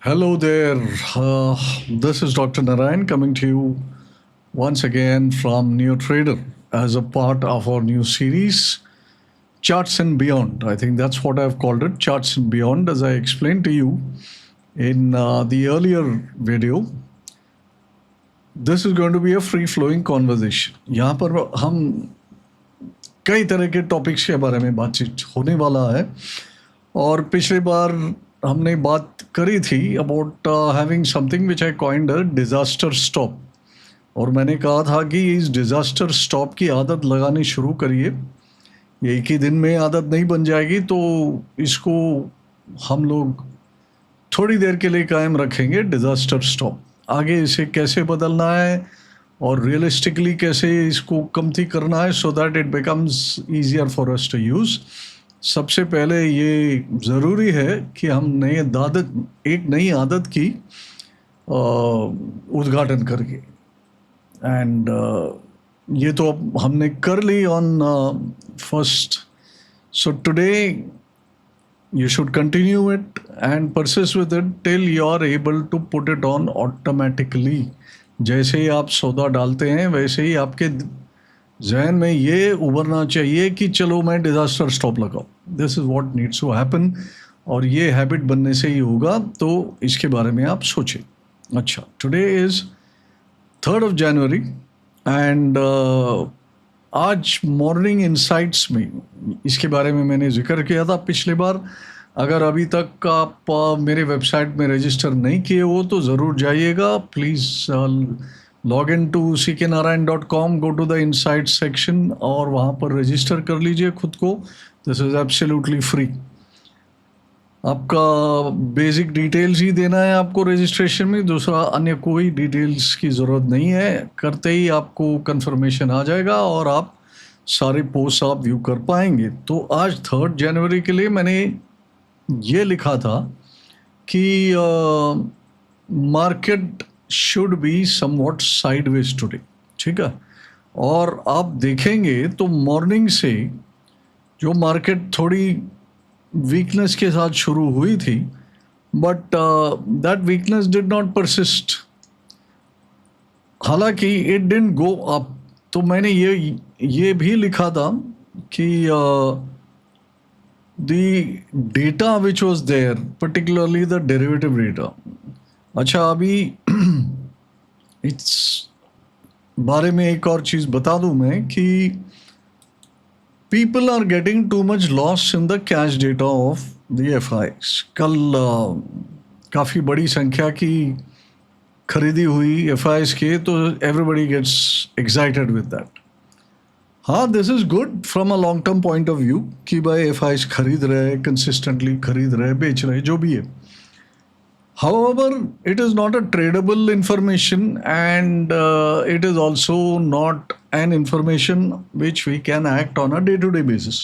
Hello there. This is Dr. Narayan coming to you once again from Neo Trader as a part of our new series, Charts and Beyond. I think that's what I've called it, Charts and Beyond. As I explained to you in the earlier video, this is going to be a free flowing conversation. यहाँ पर हम कई तरह के topics के बारे में बातचीत होने वाला है और पिछली बार हमने बात करी थी about having something which I coined a disaster stop और मैंने कहा था कि इस डिज़ास्टर स्टॉप की आदत लगानी शुरू करिए। ये एक ही दिन में आदत नहीं बन जाएगी, तो इसको हम लोग थोड़ी देर के लिए कायम रखेंगे। डिज़ास्टर स्टॉप आगे इसे कैसे बदलना है और रियलिस्टिकली कैसे इसको कमती करना है so that it becomes easier for us to use. सबसे पहले ये ज़रूरी है कि हम एक नई आदत की उद्घाटन करके एंड ये तो अब हमने कर ली on first. So today you should continue it and persist with it till you are able to put it on automatically। जैसे ही आप सौदा डालते हैं वैसे ही आपके जहन में ये उभरना चाहिए कि चलो मैं डिज़ास्टर स्टॉप लगाऊं। This is what needs to happen और ये हैबिट बनने से ही होगा, तो इसके बारे में आप सोचें। अच्छा, today is 3rd of January and आज मॉर्निंग इनसाइट्स में इसके बारे में मैंने जिक्र किया था पिछली बार। अगर अभी तक आप मेरे वेबसाइट में रजिस्टर नहीं किए हो तो ज़रूर जाइएगा। Please log in to cknarayan.com, go to the insight section और वहाँ पर रजिस्टर कर लीजिए खुद को। This is absolutely free. आपका बेसिक डिटेल्स ही देना है आपको रजिस्ट्रेशन में, दूसरा अन्य कोई डिटेल्स की ज़रूरत नहीं है। करते ही आपको कंफर्मेशन आ जाएगा और आप सारे पोस्ट आप व्यू कर पाएंगे। तो आज 3rd जनवरी के लिए मैंने ये लिखा था कि market should be somewhat sideways today, ठीक है। और आप देखेंगे तो मॉर्निंग से जो मार्केट थोड़ी वीकनेस के साथ शुरू हुई थी, but that weakness did not persist. हालांकि इट डिडंट गो अप। तो मैंने ये भी लिखा था कि the data which was there, particularly the derivative data. अच्छा, अभी इस बारे में एक और चीज़ बता दूं मैं कि people are getting too much loss in the cash data of the FIs। कल काफ़ी बड़ी संख्या की खरीदी हुई FIs के, तो everybody gets excited with that। हाँ, this is good from a long term point of view कि भाई FIs खरीद रहे, consistently खरीद रहे, बेच रहे, जो भी है। However, it is not a tradable information and it is also not an information which we can act on a day-to-day basis।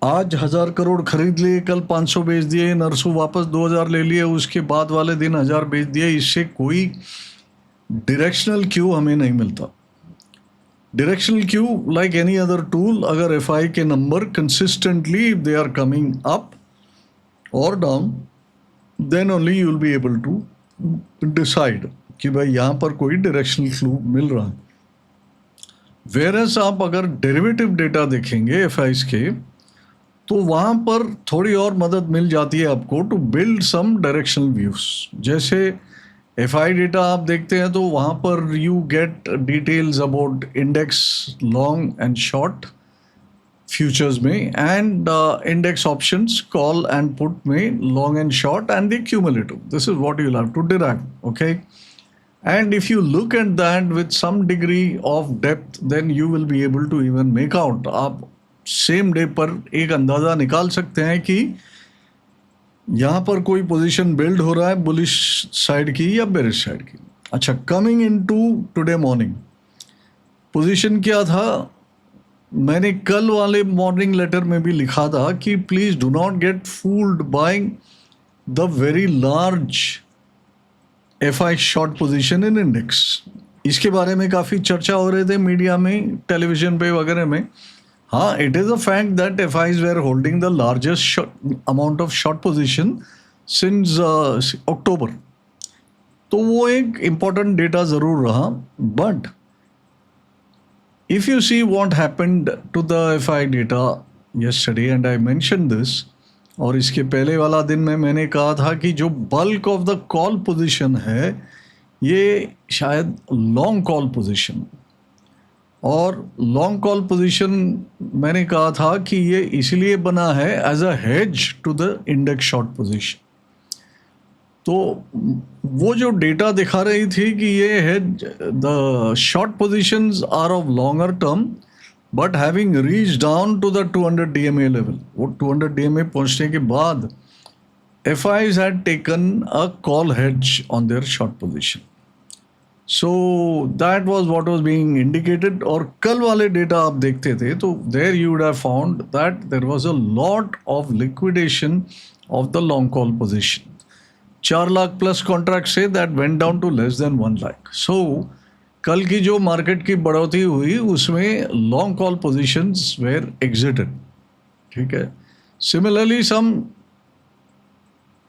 आज 1000 करोड़ खरीद लिए, कल 500 बेच दिए, नरसों वापस 2000 ले लिए, उसके बाद वाले दिन 1000 बेच दिए। इससे कोई डायरेक्शनल क्यू हमें नहीं मिलता। Directional cue like any other tool, अगर FI के number consistently they are coming up और down, then only you will be able to decide कि भाई यहाँ पर कोई डायरेक्शनल क्लू मिल रहा है। वेरस आप अगर डेरिवेटिव डेटा देखेंगे FIs के, तो वहाँ पर थोड़ी और मदद मिल जाती है आपको to build some directional views. जैसे FI डेटा आप देखते हैं तो वहाँ पर you get details about index long and short futures में, and index options call and put में long and short and the cumulative. This is what you will have to derive, okay. And if you look at that with some degree of depth, then you will be able to even make out. आप same day पर एक अंदाज़ा निकाल सकते हैं कि यहाँ पर कोई पोजीशन बिल्ड हो रहा है बुलिश साइड की या बेरिश साइड की। अच्छा, coming into today morning, position क्या था? मैंने कल वाले मॉर्निंग लेटर में भी लिखा था कि please do not gate fooled by the very large FI short position in index. इसके बारे में काफ़ी चर्चा हो रहे थे मीडिया में, टेलीविज़न पे वगैरह में। हाँ, it is a fact that FIs were holding the largest amount of short position since अक्टूबर, तो वो एक इम्पॉर्टेंट डेटा ज़रूर रहा. But if you see what happened to the FI data yesterday, and I mentioned this, और इसके पहले वाला दिन में मैंने कहा था कि जो bulk of the call position है ये शायद लॉन्ग कॉल पोजीशन, और लॉन्ग कॉल पोजीशन मैंने कहा था कि ये इसलिए बना है as a hedge to the index short position. तो वो जो डेटा दिखा रही थी कि ये है the short positions are of longer term but having reach down to the 200 DMA level. वो 200 DMA पहुंचने के बाद FIs had taken a call hedge on their short position. So that was what was being indicated. और कल वाले data आप देखते थे तो there you would have found that there was a lot of liquidation of the long call position. 4 lakh plus contract से that went down to less than 1 lakh. So कल की जो मार्केट की बढ़ोतरी हुई उसमें long call positions were exited. ठीक है. Similarly some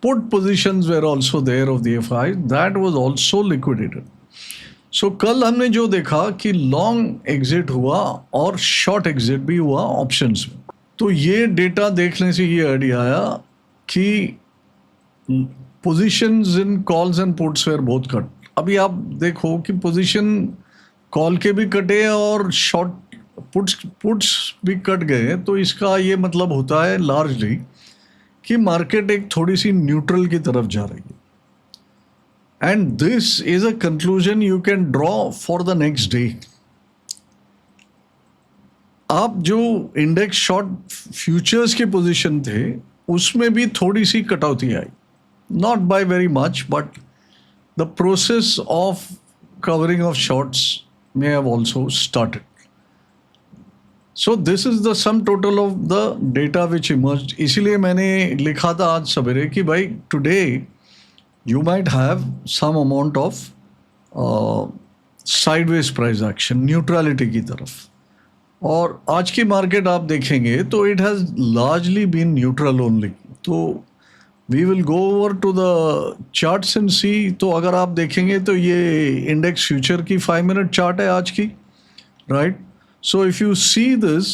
put positions were also there of the FI that was also liquidated. So कल हमने जो देखा कि लॉन्ग एग्जिट हुआ और शॉर्ट एग्जिट भी हुआ ऑप्शंस में. तो ये डेटा देखने से ये आइडिया आया कि positions in calls and puts where both cut. अभी आप देखो कि पोजीशन कॉल के भी कटे और शॉर्ट पुट्स भी कट गए, तो इसका ये मतलब होता है लार्जली कि मार्केट एक थोड़ी सी न्यूट्रल की तरफ जा रही है. And this is a conclusion you can draw for the next day. आप जो इंडेक्स शॉर्ट फ्यूचर्स के पोजीशन थे उसमें भी थोड़ी सी कटौती आई. Not by very much, but the process of covering of shorts may have also started. So this is the sum total of the data which emerged. इसीलिए मैंने लिखा था आज सवेरे कि भाई today you might have some amount of sideways price action, neutrality की तरफ. और आज की मार्केट आप देखेंगे तो it has largely been neutral only. तो we will go over to the charts and see. तो अगर आप देखेंगे तो ये इंडेक्स फ्यूचर की 5 मिनट चार्ट है आज की, right. So if you see this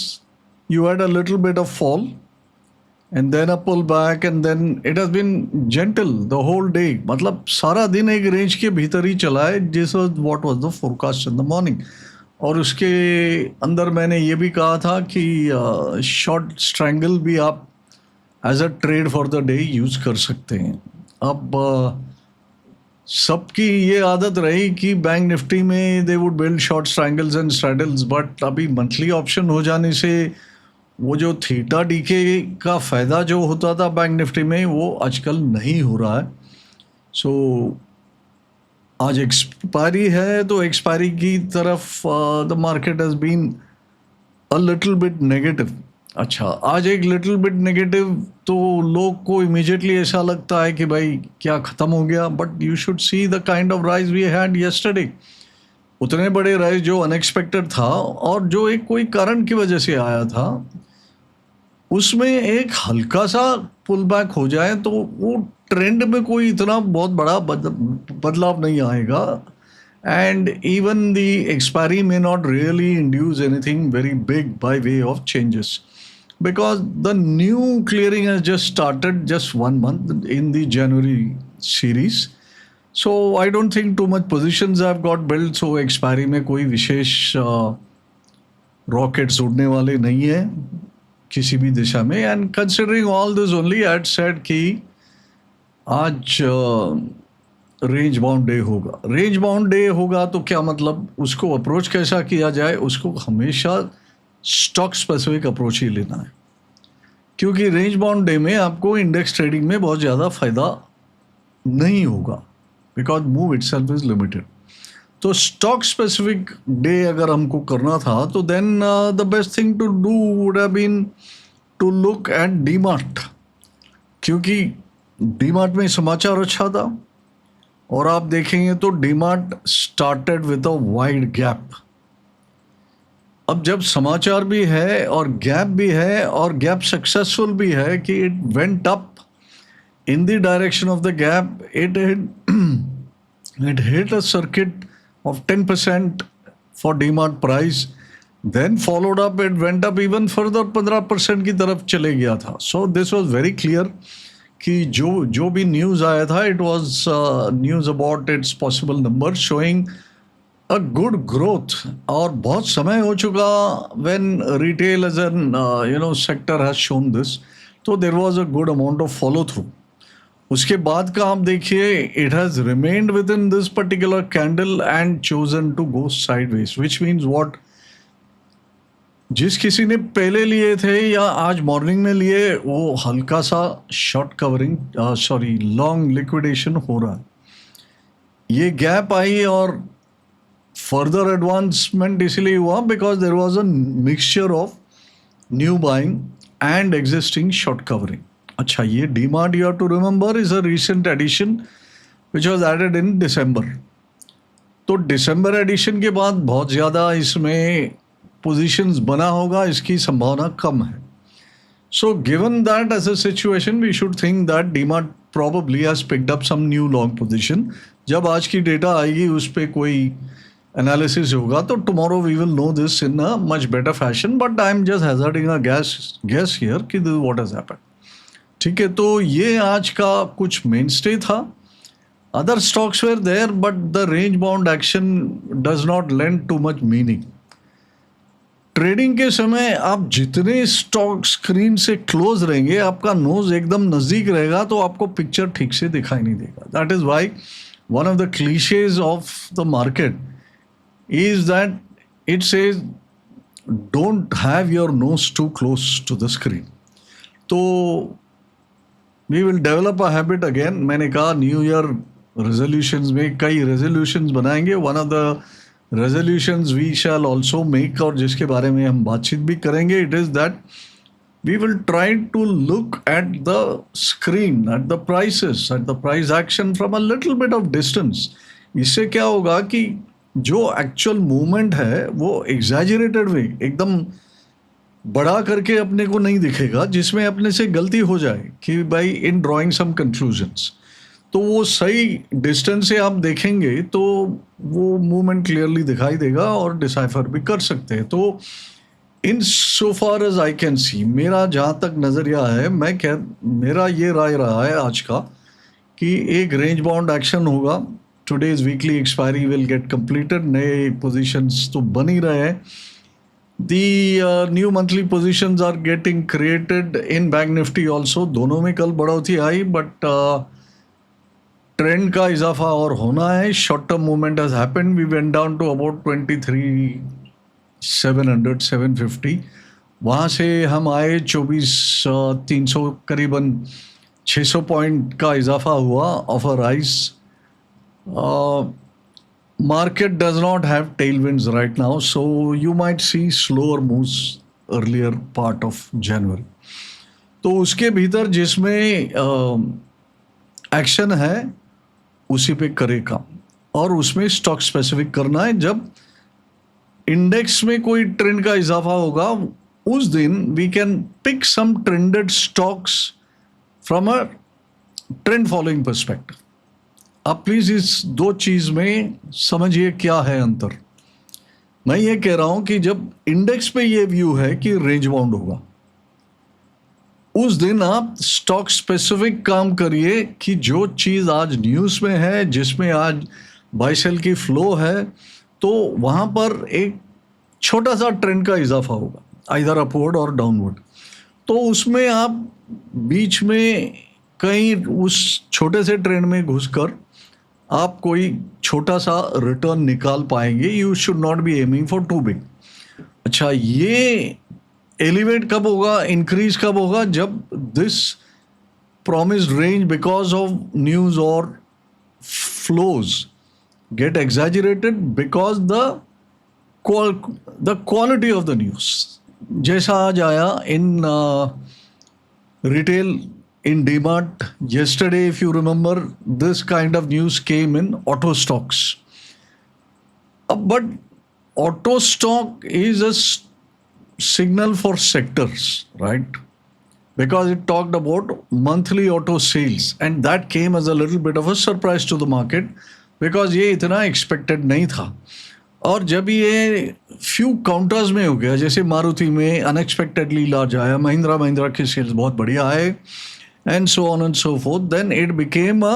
you had a little bit of fall and then a pull back and then it has been gentle the whole day. मतलब सारा दिन एक range के भीतर ही चला है. This was what was the forecast in the morning. और उसके अंदर मैंने ये भी कहा था कि शॉर्ट स्ट्रैंगल भी आप as a trade for the day use कर सकते हैं. अब सबकी ये आदत रही कि बैंक निफ्टी में they would build short strangles and straddles, but अभी मंथली ऑप्शन हो जाने से वो जो थीटा डीके का फ़ायदा जो होता था बैंक निफ्टी में वो आजकल नहीं हो रहा है. सो आज एक्सपायरी है तो एक्सपायरी की तरफ the market has been a little bit negative. अच्छा, आज एक लिटिल बिट नेगेटिव तो लोग को इमीडिएटली ऐसा लगता है कि भाई क्या ख़त्म हो गया. But you should see the kind of rise we had yesterday. उतने बड़े राइज जो अनएक्सपेक्टेड था और जो एक कोई कारण की वजह से आया था, उसमें एक हल्का सा पुल बैक हो जाए तो वो ट्रेंड में कोई इतना बहुत बड़ा बदलाव नहीं आएगा. And even the expiry may not really induce anything very big by way of changes, because the new clearing has just started just 1 month in the January series. So I don't think too much positions have got built. So expiry में कोई विशेष rockets उड़ने वाले नहीं है किसी भी दिशा में. And considering all this only, I had said कि आज रेंज बाउंड डे होगा. रेंज बाउंड डे होगा तो क्या मतलब, उसको अप्रोच कैसा किया जाए, उसको हमेशा स्टॉक स्पेसिफिक अप्रोच ही लेना है. क्योंकि रेंज बाउंड डे में आपको इंडेक्स ट्रेडिंग में बहुत ज़्यादा फ़ायदा नहीं होगा, because move itself is limited. तो स्टॉक स्पेसिफिक डे अगर हमको करना था तो then the best thing to do would have been to look at DMart, क्योंकि डीमार्ट में समाचार अच्छा था. और आप देखेंगे तो DMart started with a wide gap. अब जब समाचार भी है और गैप भी है और गैप सक्सेसफुल भी है कि it went up in the direction of the gap, it hit a circuit of 10% for DMart price. Then followed up, it went up even further 15% की तरफ चले गया था. So this was very clear कि जो भी न्यूज़ आया था, it was news about its possible numbers showing a good growth. और बहुत समय हो चुका when retail as an sector has shown this. So there was a good amount of follow through. उसके बाद का आप देखिए, it has remained within this particular candle and chosen to go sideways, which means what? जिस किसी ने पहले लिए थे या आज मॉर्निंग में लिए, वो हल्का सा शॉर्ट कवरिंग लॉन्ग लिक्विडेशन हो रहा है. ये गैप आई और फर्दर एडवांसमेंट इसलिए हुआ because there was a mixture of new buying and existing short covering. अच्छा, ये DMart you have to remember is a recent addition which was added in December. तो दिसंबर एडिशन के बाद बहुत ज़्यादा इसमें पोजीशंस बना होगा, इसकी संभावना कम है. So given that as a situation, we should think that DMart probably has picked up some new long position. जब आज की डेटा आएगी उस पर कोई एनालिसिस होगा तो tomorrow we will know this in a much better fashion, but I am just hazarding a guess here कि this is what has happened. ठीक है, तो ये आज का कुछ मेन स्टे था. Other stocks were there, but the range bound action does not lend too much meaning. Trading के समय आप जितने स्टॉक स्क्रीन से क्लोज रहेंगे, आपका नोज एकदम नज़दीक रहेगा तो आपको पिक्चर ठीक से दिखाई नहीं देगा. That is why one of the cliches of the market is that it says don't have your nose too close to the screen. तो we will develop a habit again. मैंने कहा न्यू ईयर रेजोल्यूशंस में कई resolutions बनाएंगे. One of the resolutions we shall also make और जिसके बारे में हम बातचीत भी करेंगे, it is that we will try to look at the screen, at the prices, at the price action from a little bit of distance. इससे क्या होगा कि जो actual movement है वो exaggerated way, एकदम बड़ा करके अपने को नहीं दिखेगा, जिसमें अपने से गलती हो जाए कि भाई in drawing some conclusions. तो वो सही डिस्टेंस से आप देखेंगे तो वो मूवमेंट क्लियरली दिखाई देगा और डिसाइफर भी कर सकते हैं. तो इन सो far as I can see, मेरा जहाँ तक नज़रिया है, मेरा ये राय रहा है आज का कि एक रेंज बाउंड एक्शन होगा. Today's weekly expiry will get completed. नए पोजीशंस तो बन ही रहे हैं. The new monthly positions are getting created in bank Nifty also. दोनों में कल बढ़ोतरी आई, बट ट्रेंड का इजाफा और होना है. Short term movement has happened. We went down to about 23,700 750. वहाँ से हम आए 24,300, करीबन 600 पॉइंट का इजाफा हुआ of a rise. Market does not have tailwinds right now, so you might see slower moves earlier part of January. तो उसके भीतर जिसमें एक्शन है उसी पे करे काम, और उसमें स्टॉक स्पेसिफिक करना है. जब इंडेक्स में कोई ट्रेंड का इजाफा होगा उस दिन we can pick some trended stocks from a trend following perspective. आप प्लीज इस दो चीज में समझिए क्या है अंतर. मैं ये कह रहा हूं कि जब इंडेक्स पे ये व्यू है कि रेंज बाउंड होगा, उस दिन आप स्टॉक स्पेसिफिक काम करिए कि जो चीज़ आज न्यूज़ में है, जिसमें आज बाय सेल की फ्लो है, तो वहाँ पर एक छोटा सा ट्रेंड का इजाफा होगा, आइदर अपवर्ड और डाउनवर्ड. तो उसमें आप बीच में कहीं उस छोटे से ट्रेंड में घुसकर आप कोई छोटा सा रिटर्न निकाल पाएंगे. You should not be aiming for too big. अच्छा, ये एलिवेट कब होगा, इंक्रीज कब होगा? जब this promised range because of news or flows get exaggerated because the quality of the news. जैसा आज आया in retail, in DMart yesterday, if you remember, this kind of news came in auto stocks. But auto stock is a signal for sectors, right? because it talked about monthly auto sales, and that came as a little bit of a surprise to the market because ये इतना expected नहीं था. और जब ये few counters में हो गया, जैसे मारुति में अनएक्सपेक्टेडली लार्ज आया, महिंद्रा महिंद्रा के सेल्स बहुत बढ़िया आए, and so on and so forth, then it became a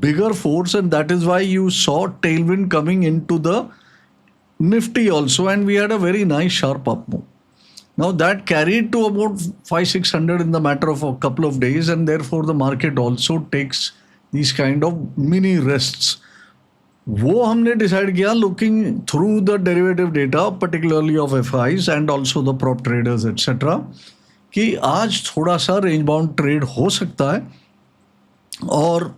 bigger force, and that is why you saw tailwind coming into the Nifty also, and we had a very nice sharp up move. Now that carried to about 500-600 in the matter of a couple of days, and therefore the market also takes these kind of mini rests. वो हमने decide किया looking through the derivative data particularly of FIIs and also the prop traders etcetera कि आज थोड़ा सा range bound trade हो सकता है, और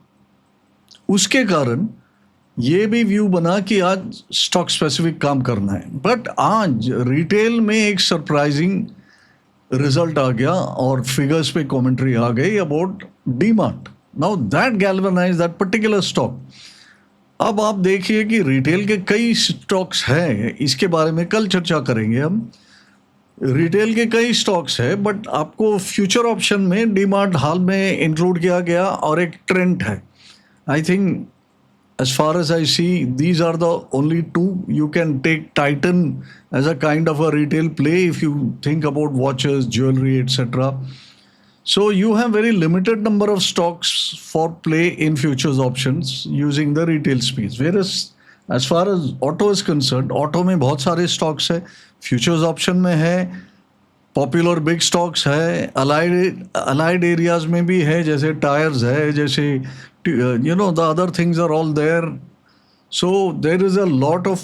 उसके कारण ये भी व्यू बना कि आज स्टॉक स्पेसिफिक काम करना है. बट आज रिटेल में एक सरप्राइजिंग रिजल्ट आ गया और फिगर्स पे कमेंट्री आ गई about DMart. Now that galvanise that particular stock. अब आप देखिए कि रिटेल के कई स्टॉक्स हैं, इसके बारे में कल चर्चा करेंगे हम. रिटेल के कई स्टॉक्स है, बट आपको फ्यूचर ऑप्शन में डीमार्ट हाल में इंक्लूड किया गया और एक ट्रेंड है. I think as far as I see, these are the only two. You can take Titan as a kind of a retail play if you think about watches, jewelry, etc. So you have very limited number of stocks for play in futures options using the retail space. Whereas as far as auto is concerned, auto में बहुत सारे stocks है, futures option में है, popular big stocks है, allied areas में भी है, जैसे टायर्स है, जैसे the other things are all there. So there is a lot of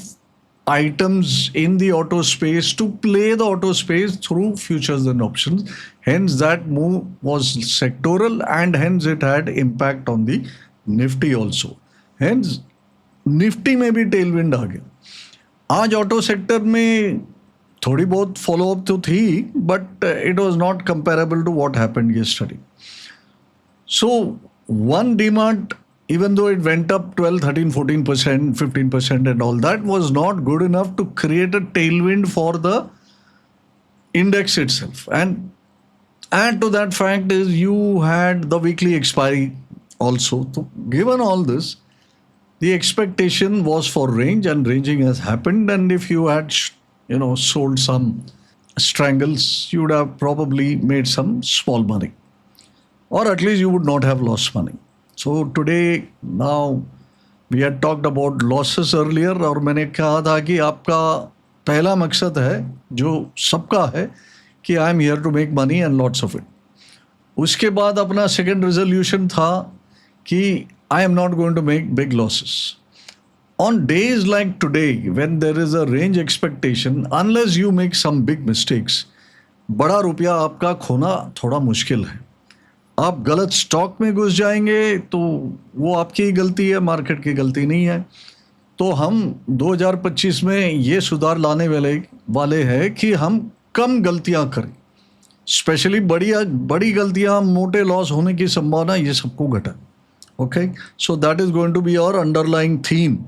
items in the auto space to play the auto space through futures and options. Hence that move was sectoral, and hence it had impact on the Nifty also. Hence Nifty में भी tailwind आ गया. आज auto sector में थोड़ी बहुत follow up तो थी, but it was not comparable to what happened yesterday. So one DMart, even though it went up 12, 13, 14%, 15% and all that, was not good enough to create a tailwind for the index itself. And add to that fact is you had the weekly expiry also. So given all this, the expectation was for range, and ranging has happened. And if you had, sold some strangles, you would have probably made some small money. Or at least you would not have lost money. So today, now we had talked about losses earlier, और मैंने कहा था कि आपका पहला मकसद है जो सबका है कि I am here to make money and lots of it. उसके बाद अपना सेकेंड रेजोल्यूशन था कि I am not going to make big losses. On days like today, when there is a range expectation, unless you make some big mistakes, बड़ा रुपया आपका खोना थोड़ा मुश्किल है. आप गलत स्टॉक में घुस जाएंगे तो वो आपकी ही गलती है, मार्केट की गलती नहीं है. तो हम 2025 में ये सुधार लाने वाले हैं कि हम कम गलतियां करें. स्पेशली बड़ी गलतियां, मोटे लॉस होने की संभावना, ये सबको घटा. Okay, so that is going to be our underlying theme,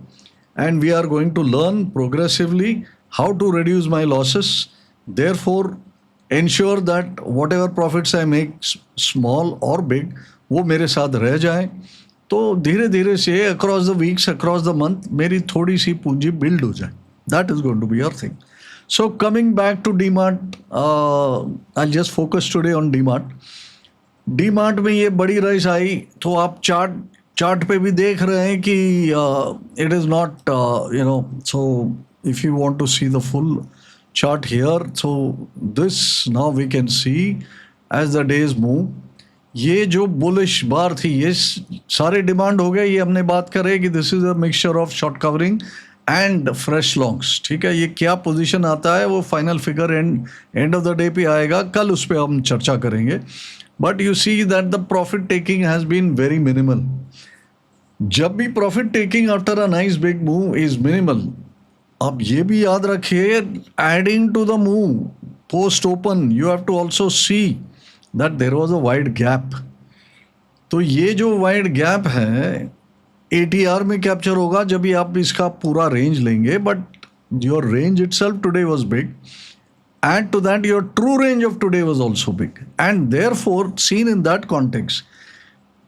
and we are going to learn progressively how to reduce my losses. Therefore, ensure that whatever profits I make, small or big, वो मेरे साथ रह जाए. तो धीरे धीरे से across the weeks, across the month, मेरी थोड़ी सी पूंजी बिल्ड हो जाए. That is going to be your thing. So coming back to DMart, I'll just focus today on DMart. DMart में ये बड़ी राइस आई, तो आप चार्ट पे भी देख रहे हैं कि it is not so if you want to see the full chart here, so this now we can see as the days move. ये जो बुलिश बार थी, ये सारे डिमांड हो गए. ये हमने बात करें कि this is a mixture of short covering and fresh longs. ठीक है, ये क्या पोजीशन आता है वो final figure end of the day पे आएगा, कल उस पर हम चर्चा करेंगे. But you see that the profit taking has been very minimal. जब भी profit taking after a nice big move is minimal, अब ये भी याद रखिए, adding to the move post open you have to also see that there was a wide gap. तो ये जो वाइड गैप है ATR में कैप्चर होगा जब भी आप इसका पूरा रेंज लेंगे. But your range itself today was big. Add to that, your true range of today was also big. And therefore, seen in that context,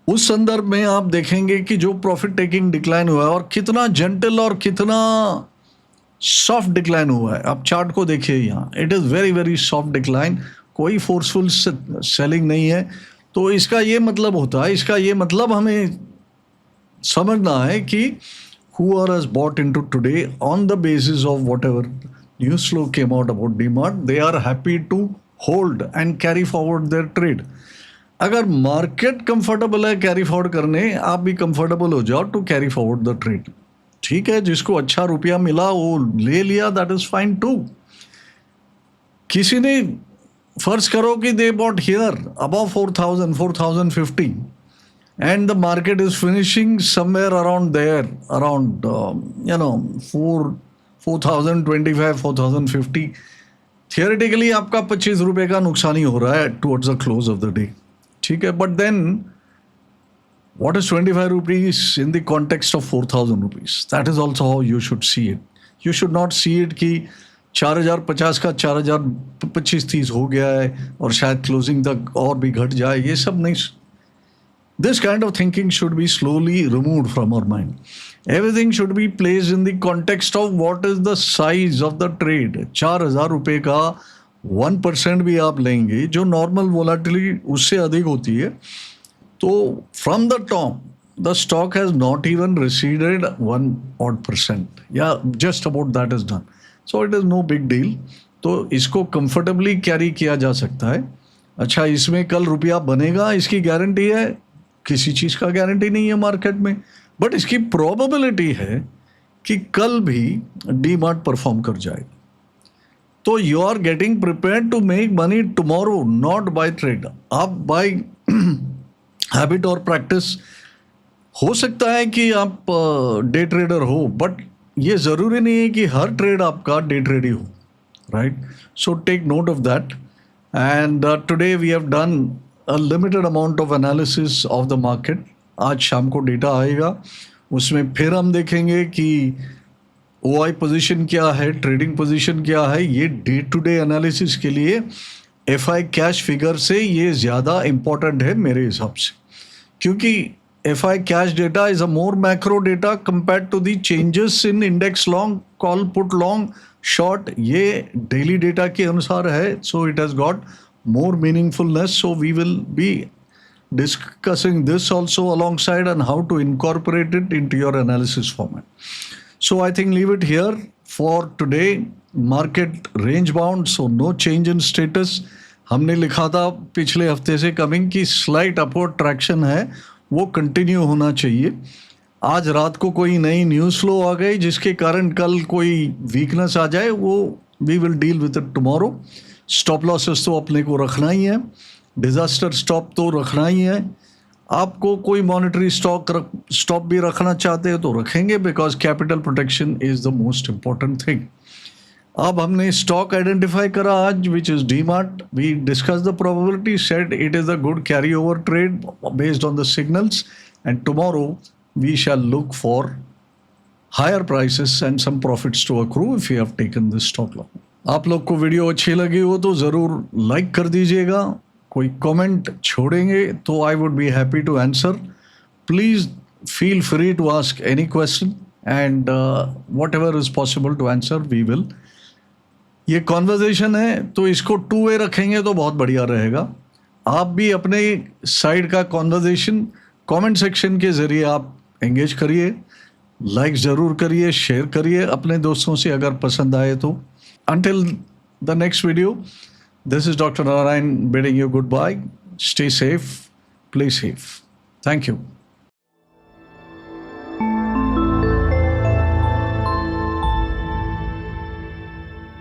उस संदर्भ में आप देखेंगे कि जो प्रॉफिट टेकिंग डिक्लाइन हुआ है और कितना जेंटल और कितना सॉफ्ट डिक्लाइन हुआ है, आप चार्ट को देखिए यहाँ, it is very very soft decline, कोई फोर्सफुल सेलिंग नहीं है. तो इसका ये मतलब होता है, इसका ये मतलब हमें समझना है कि whoever has bought into today on the basis of whatever news flow came out about DMart, they are happy to hold and carry forward their trade. अगर मार्केट कंफर्टेबल है कैरी फॉरवर्ड करने, आप भी कंफर्टेबल हो जाओ to carry forward the trade. ठीक है, जिसको अच्छा रुपया मिला वो ले लिया, दैट इज फाइन टू. किसी ने फर्ज करो कि they bought here above 4000 4050 and the market is finishing somewhere around there, around 4025 4050. Theoretically आपका 25 रुपये का नुकसान ही हो रहा है towards the close of the day. ठीक है, but then what is 25 rupees in the context of 4000 rupees? That is also how you should see it. You should not see it कि 4050 का 4025-30 हो गया है और शायद क्लोजिंग तक और भी घट जाए, ये सब नहीं. This kind of thinking should be slowly removed from our mind. Everything should be placed in the context of what is the size of the trade. 4000 रुपये का 1% भी आप लेंगे, जो नॉर्मल वोलेटिलिटी उससे अधिक होती है, तो from the top the stock has not even receded 1% या just about that is done. So it is no big deal. तो इसको कंफर्टेबली कैरी किया जा सकता है. अच्छा, इसमें कल रुपया बनेगा इसकी गारंटी है? किसी चीज़ का गारंटी नहीं है मार्केट में, बट इसकी प्रोबेबिलिटी है कि कल भी डीमार्ट परफॉर्म कर जाएगा. तो you are getting prepared to make money tomorrow, not by trade. आप बाय हैबिट और प्रैक्टिस हो सकता है कि आप डे ट्रेडर हो, बट ये ज़रूरी नहीं है कि हर ट्रेड आपका डे ट्रेड ही हो, right? So take note of that. And today we have done a limited amount of analysis of the market. आज शाम को डेटा आएगा, उसमें फिर हम देखेंगे कि OI पोजीशन क्या है, ट्रेडिंग पोजीशन क्या है. ये डे टू डे एनालिसिस के लिए FI कैश फिगर से ये ज़्यादा इम्पॉर्टेंट है मेरे हिसाब से, क्योंकि FI cash data is a more macro data compare to the changes in index long, call put long, short. ये डेली डेटा के अनुसार है, so it has got more meaningfulness. So we will be discussing this also alongside and how to incorporate it into your analysis format. So I think leave it here for today. Market range bound, so no change in status. हमने लिखा था पिछले हफ्ते से coming की slight upward traction है, वो continue होना चाहिए. आज रात को कोई नई न्यूज़ फ्लो आ गई जिसके कारण कल कोई वीकनेस आ जाए, वो we will deal with it tomorrow. Stop losses तो अपने को रखना ही है, डिज़ास्टर स्टॉप तो रखना ही है. आपको कोई मॉनेटरी स्टॉप भी रखना चाहते हो तो रखेंगे, because capital protection is the most important thing. अब हमने स्टॉक आइडेंटिफाई करा आज, which is DMart. We discuss the probability, said it is a good carry over trade based on the signals, and tomorrow we shall look for higher prices and some profits to accrue if you have taken this stock loss. आप लोग को video अच्छी लगी हो तो ज़रूर like कर दीजिएगा. कोई कमेंट छोड़ेंगे तो I would be happy to answer. Please feel free to ask any question and whatever is possible to answer we will. ये कॉन्वर्जेशन है तो इसको 2 वे रखेंगे तो बहुत बढ़िया रहेगा. आप भी अपने साइड का कॉन्वर्जेशन कमेंट सेक्शन के ज़रिए आप एंगेज करिए, लाइक ज़रूर करिए, शेयर करिए अपने दोस्तों से अगर पसंद आए तो. Until the next video, this is Dr. Narayan bidding you goodbye. Stay safe, play safe. Thank you.